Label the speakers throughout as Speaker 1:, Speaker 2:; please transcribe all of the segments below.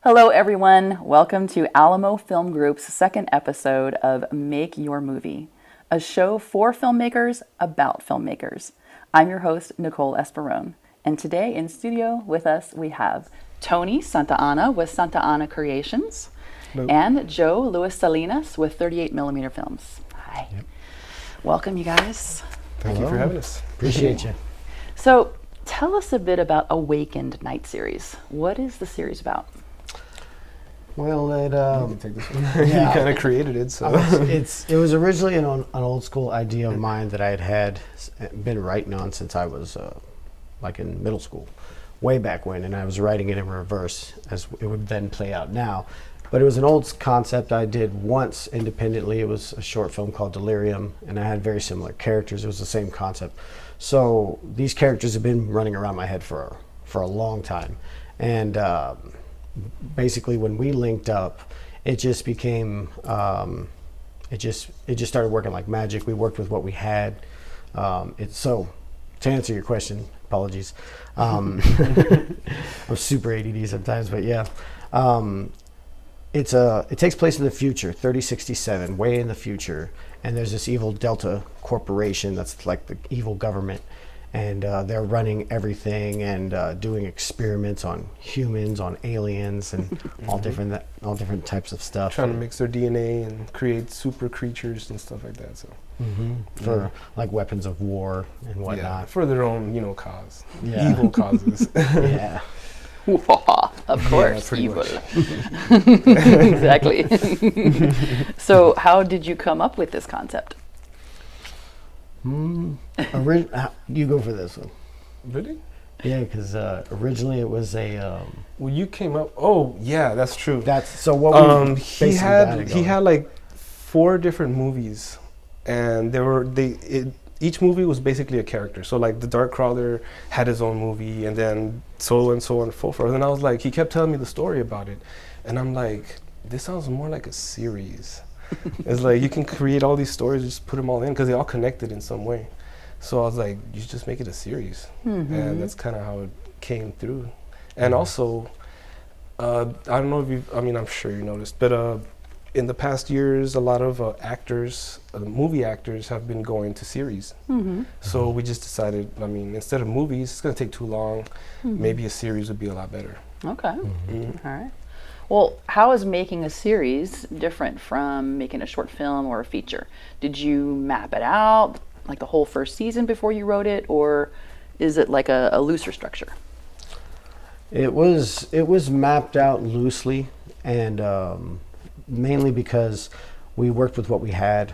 Speaker 1: Hello, everyone. Welcome to Alamo Film Group's second episode of Make Your Movie, a show for filmmakers about filmmakers. I'm your host, Nicole Esperon, and today in studio with us we have Tony Santa Ana with Santa Ana Creations. Hello. And Joe Louis Salinas with 38mm Films. Hi. Yep. Welcome, you guys.
Speaker 2: Thank you for having us.
Speaker 3: Appreciate you.
Speaker 1: So, tell us a bit about Awakened Night Series. What is the series about?
Speaker 3: Well,
Speaker 2: you can take this one. You kind of created it, so
Speaker 3: it was originally an old school idea of mine that I had been writing on since I was like in middle school, way back when, and I was writing it in reverse as it would then play out now. But it was an old concept I did once independently. It was a short film called Delirium, and I had very similar characters. It was the same concept. So these characters have been running around my head for a long time, and basically when we linked up, it just became it just started working like magic. We worked with what we had. So to answer your question, apologies, I'm super ADD sometimes, but yeah, it takes place in the future, 3067, way in the future, and there's this evil Delta corporation that's like the evil government, and they're running everything and doing experiments on humans, on aliens, and all different types of stuff.
Speaker 2: Trying to mix their DNA and create super creatures and stuff like that. So
Speaker 3: for like weapons of war and whatnot.
Speaker 2: Yeah, for their own, cause.
Speaker 3: Yeah.
Speaker 2: Evil causes.
Speaker 3: Yeah.
Speaker 1: Of course,
Speaker 2: yeah,
Speaker 1: evil. Exactly. So how did you come up with this concept?
Speaker 3: You go for this one.
Speaker 2: Really?
Speaker 3: Yeah, because originally it was a.
Speaker 2: Well, you came up. Oh, yeah, that's true.
Speaker 3: That's so. What
Speaker 2: he had like 4 different movies, and each movie was basically a character. So like the Dark Crawler had his own movie, and then so and so and so forth. And I was like, he kept telling me the story about it, and I'm like, this sounds more like a series. It's like you can create all these stories, just put them all in because they all connected in some way. So I was like, you should just make it a series, and that's kind of how it came through. And also, I don't know if I'm sure you noticed, but in the past years, a lot of actors, movie actors, have been going to series. So we just decided, instead of movies, it's going to take too long. Maybe a series would be a lot better.
Speaker 1: Okay. All right. Well, how is making a series different from making a short film or a feature? Did you map it out, like the whole first season before you wrote it, or is it like a looser structure?
Speaker 3: It was mapped out loosely, and mainly because we worked with what we had.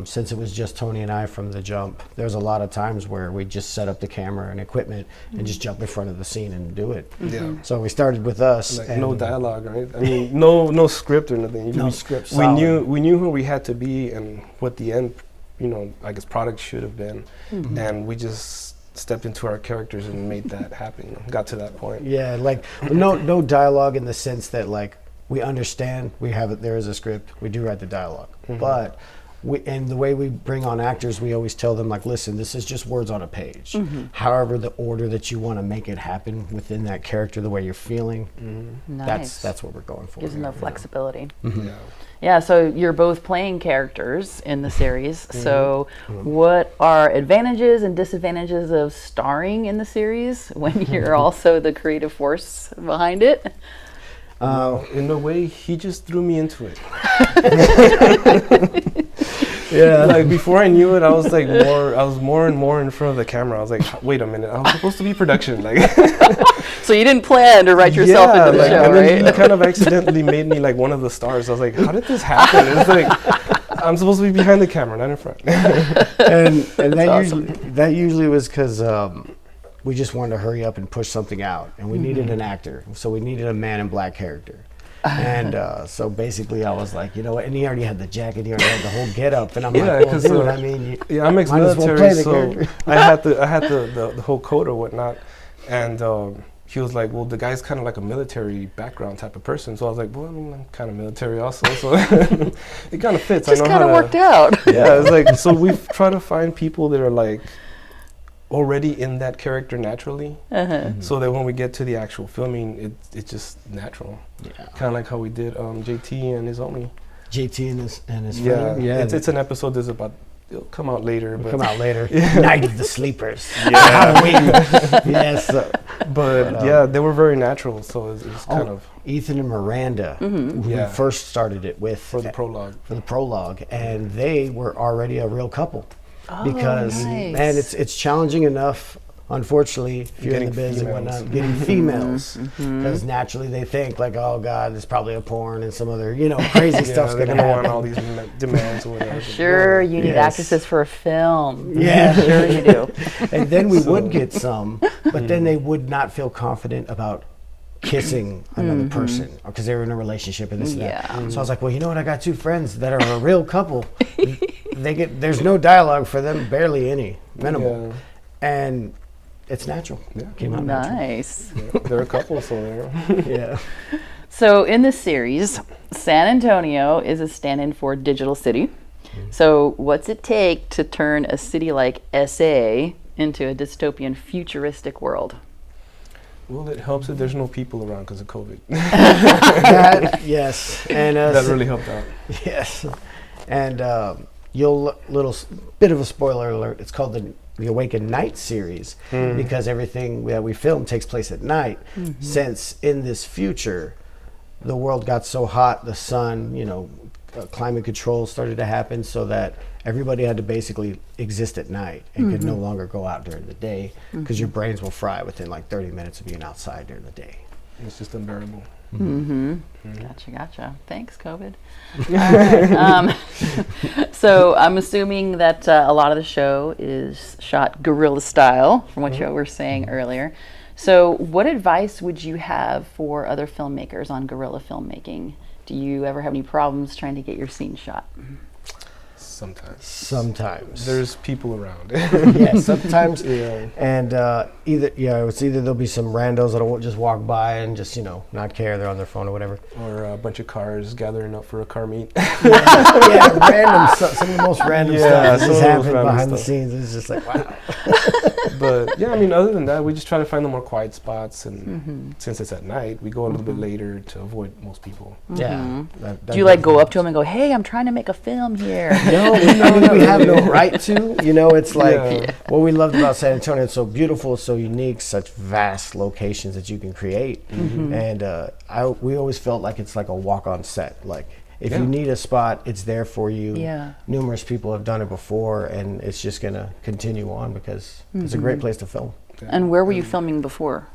Speaker 3: Since it was just Tony and I from the jump, there's a lot of times where we just set up the camera and equipment and just jump in front of the scene and do it.
Speaker 2: Yeah.
Speaker 3: So we started with us.
Speaker 2: Like no dialogue, right? No script or nothing.
Speaker 3: No script.
Speaker 2: We knew who we had to be and what the end, I guess product should have been, and we just stepped into our characters and made that happen. Got to that point.
Speaker 3: Yeah, like no dialogue in the sense that like we understand there is a script. We do write the dialogue, but and the way we bring on actors, we always tell them like, listen, this is just words on a page. However, the order that you want to make it happen within that character, the way you're feeling,
Speaker 1: Nice.
Speaker 3: that's what we're going for.
Speaker 1: Gives them the flexibility.
Speaker 2: Yeah.
Speaker 1: Yeah, so you're both playing characters in the series. So what are advantages and disadvantages of starring in the series when you're also the creative force behind it?
Speaker 2: In a way, he just threw me into it.
Speaker 3: Yeah,
Speaker 2: like before I knew it, I was more and more in front of the camera. I was like, wait a minute, I was supposed to be production, like.
Speaker 1: So you didn't plan to write yourself into the show,
Speaker 2: and
Speaker 1: right?
Speaker 2: then he kind of accidentally made me like one of the stars. I was like, how did this happen? It's like I'm supposed to be behind the camera, not in front.
Speaker 3: and that
Speaker 1: awesome.
Speaker 3: usually was because we just wanted to hurry up and push something out, and we needed an actor, so we needed a man in black character. And so basically I was like, you know what, and he already had the jacket, he already had the whole get up, and I'm like, well, dude,
Speaker 2: I'm ex-military, so I had the whole code or whatnot, and he was like, well, the guy's kind of like a military background type of person, so I was like, well, I'm kind of military also, so it kind of fits.
Speaker 1: Just kind of worked out.
Speaker 2: Yeah, it's like, so we've tried to find people that are like already in that character naturally, so that when we get to the actual filming, it's just natural.
Speaker 3: Yeah.
Speaker 2: Kind of like how we did JT and his Omi.
Speaker 3: JT and his
Speaker 2: Yeah,
Speaker 3: friend.
Speaker 2: it's an episode that's about. It'll come out later.
Speaker 3: Come out later. Night of the Sleepers.
Speaker 2: Yeah.
Speaker 3: Halloween. Yes.
Speaker 2: But yeah, they were very natural, so it was kind of
Speaker 3: Ethan and Miranda, who we first started it with
Speaker 2: for the prologue.
Speaker 3: And they were already a real couple.
Speaker 1: Oh,
Speaker 3: Because
Speaker 1: nice.
Speaker 3: and it's challenging enough, unfortunately, if you're in the biz and whatnot, getting females, because naturally they think like, oh God, there's probably a porn and some other crazy stuff's
Speaker 2: they're
Speaker 3: gonna
Speaker 2: want
Speaker 3: happen.
Speaker 2: all these demands or whatever.
Speaker 1: Sure, you need
Speaker 3: Yes.
Speaker 1: actresses for a film.
Speaker 3: Yeah.
Speaker 1: Sure you do.
Speaker 3: And then we would get some, but then they would not feel confident about kissing another person because they were in a relationship and this and that.
Speaker 1: Yeah.
Speaker 3: So I was like, well, you know what? I got two friends that are a real couple. There's no dialogue for them, barely any, minimal, and it's natural.
Speaker 2: Yeah.
Speaker 3: Came out natural.
Speaker 1: Nice.
Speaker 2: Yeah, they're a couple, so they're
Speaker 3: Yeah.
Speaker 1: So in this series, San Antonio is a stand-in for Digital City. So what's it take to turn a city like SA into a dystopian futuristic world?
Speaker 2: well. It helps that there's no people around because of COVID.
Speaker 3: That, yes, and
Speaker 2: That really helped out.
Speaker 3: yes, and little bit of a spoiler alert. It's called the Awakened Night series because everything that we film takes place at night. Since in this future, the world got so hot, the sun, climate control started to happen, so that everybody had to basically exist at night and could no longer go out during the day because your brains will fry within like 30 minutes of being outside during the day.
Speaker 2: It's just unbearable.
Speaker 1: Gotcha. Thanks, COVID. All right. So I'm assuming that a lot of the show is shot guerrilla style, from what you were saying earlier. So what advice would you have for other filmmakers on guerrilla filmmaking? Do you ever have any problems trying to get your scene shot?
Speaker 3: Sometimes
Speaker 2: There's people around.
Speaker 3: yeah, sometimes.
Speaker 2: Yeah.
Speaker 3: And it's either there'll be some randos that'll just walk by and just not care, they're on their phone or whatever.
Speaker 2: Or a bunch of cars gathering up for a car meet.
Speaker 3: Yeah, random stuff. Some of the most random stuff
Speaker 2: some
Speaker 3: that's
Speaker 2: of the most
Speaker 3: happened
Speaker 2: random
Speaker 3: behind the
Speaker 2: stuff.
Speaker 3: scenes. It's just like, wow.
Speaker 2: But yeah, I mean, other than that, we just try to find the more quiet spots, and since it's at night, we go a little bit later to avoid most people.
Speaker 3: Yeah.
Speaker 1: Do you like go up to them and go, "Hey, I'm trying to make a film here"?
Speaker 3: No, we have no right to. It's like what we loved about San Antonio. It's so beautiful, it's so unique, such vast locations that you can create. And we always felt like it's like a walk-on set. Like if you need a spot, it's there for you.
Speaker 1: Yeah.
Speaker 3: Numerous people have done it before, and it's just gonna continue on because it's a great place to film.
Speaker 1: And where were you filming before?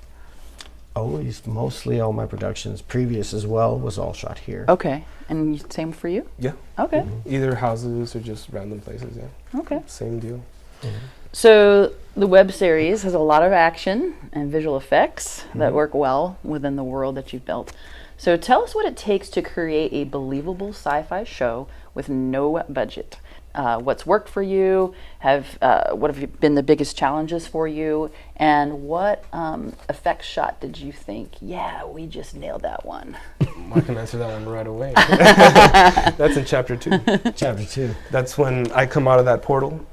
Speaker 3: Always, mostly all my productions, previous as well, was all shot here.
Speaker 1: Okay. And same for you?
Speaker 2: Yeah.
Speaker 1: Okay.
Speaker 2: Either houses or just random places. Yeah.
Speaker 1: Okay.
Speaker 2: Same deal.
Speaker 1: So the web series has a lot of action and visual effects that work well within the world that you've built. So tell us what it takes to create a believable sci-fi show with no budget. What's worked for you? What have been the biggest challenges for you? And what effects shot did you think, yeah, we just nailed that one?
Speaker 2: I can answer that one right away. That's in chapter 2.
Speaker 3: Chapter 2.
Speaker 2: That's when I come out of that portal.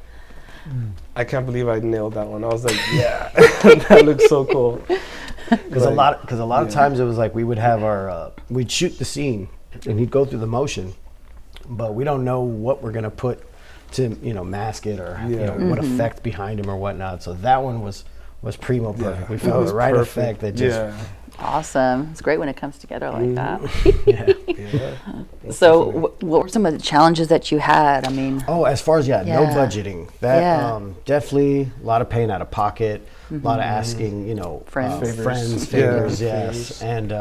Speaker 2: I can't believe I nailed that one. I was like, yeah, that looks so cool.
Speaker 3: Because a lot of times it was like we would have we'd shoot the scene and he'd go through the motion, but we don't know what we're gonna put to mask it or what effect behind him or whatnot. So that one was primo perfect. We found the right effect that just
Speaker 1: Awesome. It's great when it comes together like that.
Speaker 2: Yeah.
Speaker 1: So what were some of the challenges that you had? I mean,
Speaker 3: as far as no budgeting, that definitely a lot of paying out of pocket, a lot of asking
Speaker 1: Friends.
Speaker 3: favors, yes,
Speaker 2: favors.
Speaker 3: and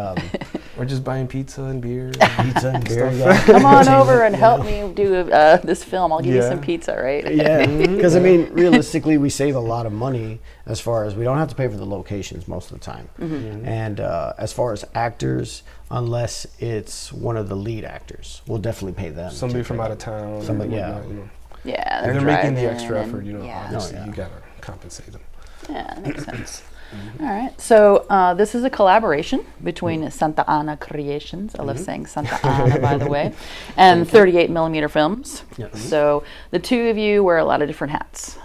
Speaker 2: Or just buying pizza and beer.
Speaker 3: pizza and beer.
Speaker 1: come on over and help me do this film. I'll give you some pizza, right?
Speaker 3: Yeah, because I mean, realistically, we save a lot of money as far as we don't have to pay for the locations most of the time, and as far as actors, unless it's one of the lead actors, we'll definitely pay them.
Speaker 2: Somebody from out of town.
Speaker 3: Somebody,
Speaker 2: whatnot,
Speaker 1: Yeah,
Speaker 2: they're making the extra
Speaker 1: and-
Speaker 2: effort.
Speaker 1: yeah.
Speaker 2: Obviously you gotta compensate them.
Speaker 1: Yeah, that makes sense. All right. So this is a collaboration between Santa Ana Creations. I love saying Santa Ana, by the way, and 38 millimeter films.
Speaker 3: Yes.
Speaker 1: So the two of you wear a lot of different hats.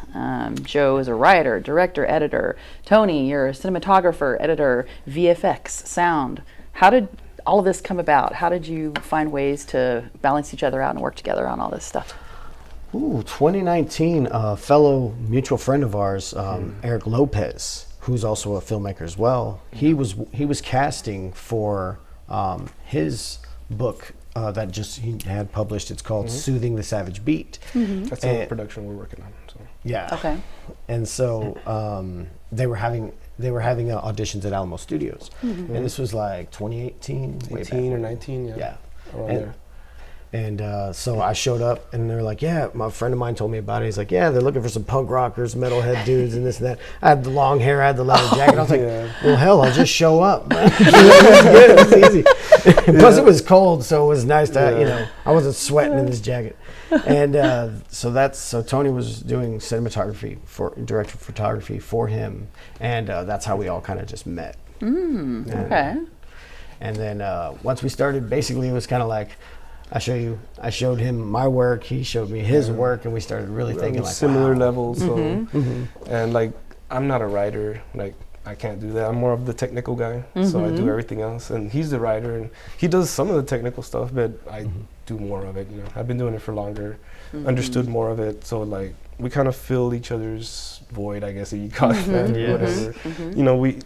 Speaker 1: Joe is a writer, director, editor. Tony, you're a cinematographer, editor, VFX, sound. How did all of this come about? How did you find ways to balance each other out and work together on all this stuff?
Speaker 3: 2019, a fellow mutual friend of ours, Eric Lopez, who's also a filmmaker as well. He was casting for his book that he had published. It's called "Soothing the Savage Beat."
Speaker 2: That's a production we're working on. So.
Speaker 3: Yeah.
Speaker 1: Okay.
Speaker 3: And so they were having auditions at Alamo Studios, and this was like 2018,
Speaker 2: 18 or 19, yeah.
Speaker 3: Yeah.
Speaker 2: Around there.
Speaker 3: And so I showed up, and they're like, yeah, my friend of mine told me about it. He's like, yeah, they're looking for some punk rockers, metalhead dudes, and this and that. I had the long hair, I had the leather jacket. I was like, well, hell, I'll just show up. It was easy. Plus, it was cold, so it was nice to, I wasn't sweating in this jacket. And so Tony was doing director of photography for him, and that's how we all kind of just met.
Speaker 1: Okay.
Speaker 3: And then once we started, basically it was kind of like, I showed him my work, he showed me his work, and we started really thinking like
Speaker 2: similar
Speaker 3: wow.
Speaker 2: levels. So, and like I'm not a writer, like I can't do that. I'm more of the technical guy, so I do everything else. And he's the writer, and he does some of the technical stuff, but I do more of it. I've been doing it for longer, understood more of it. So like we kind of fill each other's void, I guess if you call it that, whatever. We.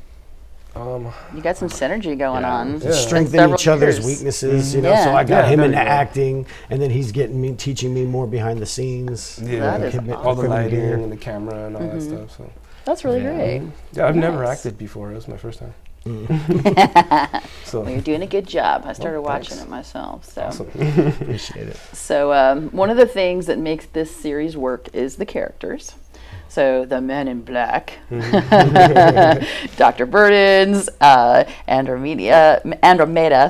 Speaker 1: You got some synergy going on.
Speaker 3: Yeah. Strengthen each other's weaknesses, So I got him into acting, and then he's teaching me more behind the scenes.
Speaker 1: Yeah, that is
Speaker 2: all the lighting and the camera and all that stuff. So
Speaker 1: that's really great.
Speaker 2: Yeah, I've never acted before. It was my first time.
Speaker 1: So well, you're doing a good job. I started watching it myself. So
Speaker 2: awesome.
Speaker 3: Appreciate it.
Speaker 1: So one of the things that makes this series work is the characters. So the Men in Black, Dr. Burdens, Andromeda,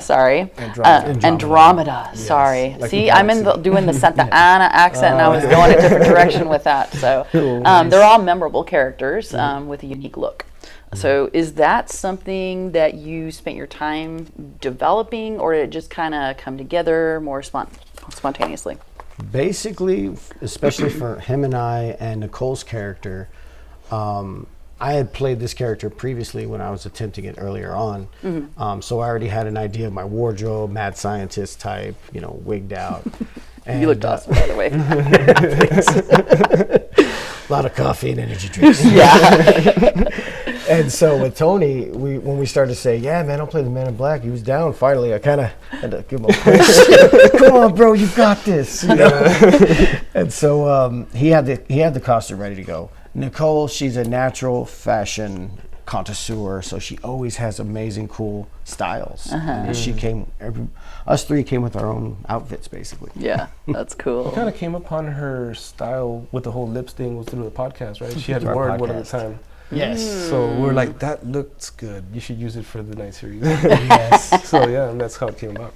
Speaker 1: sorry, Andromeda, sorry.
Speaker 2: Like
Speaker 1: see, I'm doing the Santa Ana accent, and I was going a different direction with that. So they're all memorable characters with a unique look. So is that something that you spent your time developing, or did it just kind of come together more spontaneously?
Speaker 3: Basically, especially for him and I and Nicole's character, I had played this character previously when I was attempting it earlier on. So I already had an idea of my wardrobe, mad scientist type, wigged out. And,
Speaker 1: you looked awesome, by the way.
Speaker 3: A lot of coffee and energy drinks. And so with Tony, when we started to say, yeah, man, I'll play the Man in Black, he was down finally. I kind of had to give him a push. Come on, bro, you got this. And so he had the costume ready to go. Nicole, she's a natural fashion connoisseur, so she always has amazing, cool styles. And us three came with our own outfits, basically.
Speaker 1: Yeah, that's cool.
Speaker 2: We kind of came upon her style with the whole lips thing was through the podcast, right? She had word one at a time.
Speaker 3: Yes.
Speaker 2: So we're like, that looks good. You should use it for the night series. Yes. So yeah, and that's how it came about.